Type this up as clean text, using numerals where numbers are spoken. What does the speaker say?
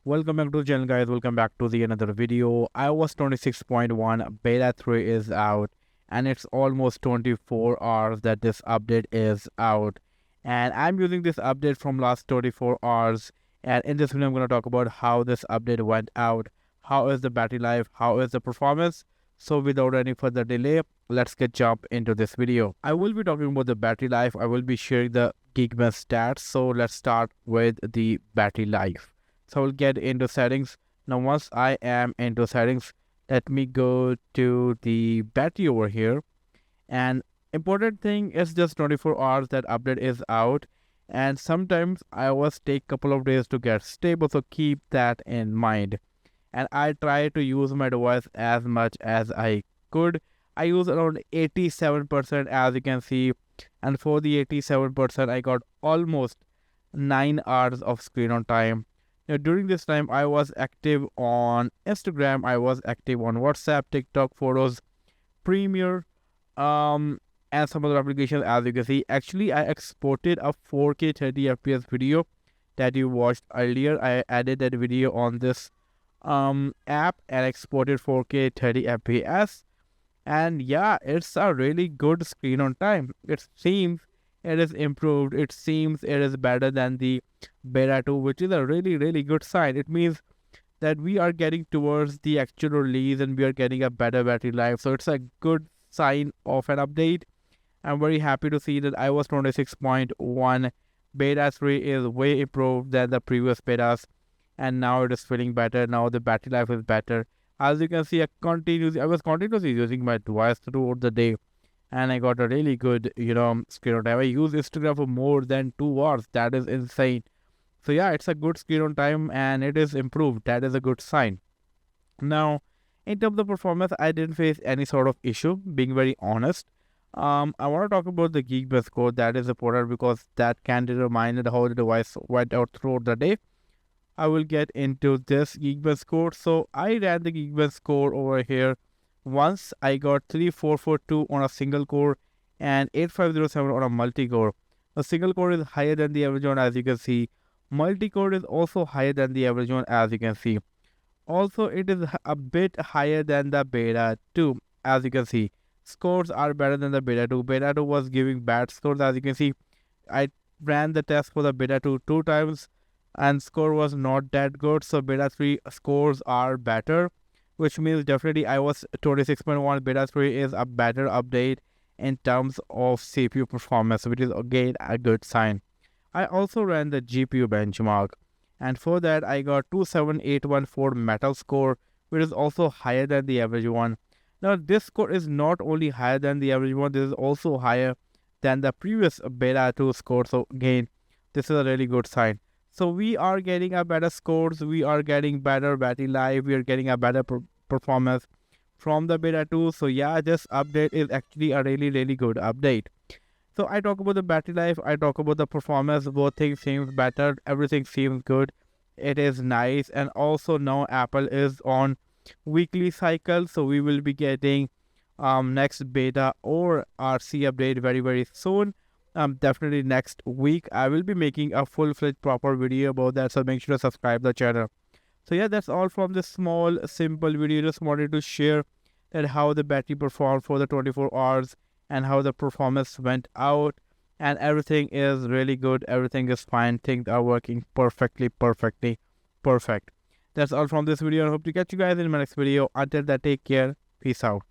Welcome back to the channel, guys. Welcome back to the another video. iOS 26.1 beta 3 is out, and it's almost 24 hours that this update is out, and I'm using this update from last 24 hours. And in this video I'm going to talk about how this update went out, how is the battery life, how is the performance. So without any further delay, let's get jump into this video. I will be talking about the battery life. I will be sharing the Geekbench stats. So let's start with the battery life. So I'll get into settings. Now once I am into settings, let me go to the battery over here. And important thing is just 24 hours that update is out, and sometimes iOS take couple of days to get stable, so keep that in mind. And I try to use my device as much as I could. I use around 87%, as you can see, and for the 87% I got almost 9 hours of screen on time. Now, during this time, I was active on Instagram, I was active on WhatsApp, TikTok, Photos, Premiere, and some other applications. As you can see, actually, I exported a 4K 30 FPS video that you watched earlier. I added that video on this app and exported 4K 30 FPS. And yeah, it's a really good screen on time. It seems it is improved. It seems it is better than the beta 2, which is a really good sign. It means that we are getting towards the actual release and we are getting a better battery life. So it's a good sign of an update. I'm very happy to see that iOS 26.1 beta 3 is way improved than the previous betas, and now it is feeling better. Now the battery life is better. As you can see, I was continuously using my device throughout the day, and I got a really good, screen on time. I use Instagram for more than 2 hours. That is insane. So yeah, it's a good screen on time and it is improved. That is a good sign. Now, in terms of performance, I didn't face any sort of issue, being very honest. I want to talk about the Geekbench Score. That is important because that can determine how the device went out throughout the day. I will get into this Geekbench Score. So I ran the Geekbench Score over here. Once I got 3442 on a single core and 8507 on a multi-core. The single core is higher than the average one, as you can see. Multi-core is also higher than the average one, as you can see. Also, it is a bit higher than the beta 2, as you can see. Scores are better than the beta 2. Beta 2 was giving bad scores, as you can see. I ran the test for the beta 2 two times and score was not that good. So beta 3 scores are better, which means definitely iOS 26.1 beta 3 is a better update in terms of CPU performance, which is again a good sign. I also ran the GPU benchmark, and for that I got 27814 metal score, which is also higher than the average one. Now this score is not only higher than the average one, this is also higher than the previous beta 2 score. So again, this is a really good sign. So we are getting a better scores, we are getting better battery life, we are getting a better performance from the beta 2. So yeah, this update is actually a really good update. So I talk about the battery life, I talk about the performance. Both things seems better, everything seems good, it is nice. And also now Apple is on weekly cycle, so we will be getting next beta or RC update very soon. Definitely next week I will be making a full-fledged proper video about that, so make sure to subscribe the channel. So yeah, that's all from this small simple video. Just wanted to share that how the battery performed for the 24 hours and how the performance went out, and everything is really good, everything is fine, things are working perfect. That's all from this video. I hope to catch you guys in my next video. Until then, take care, peace out.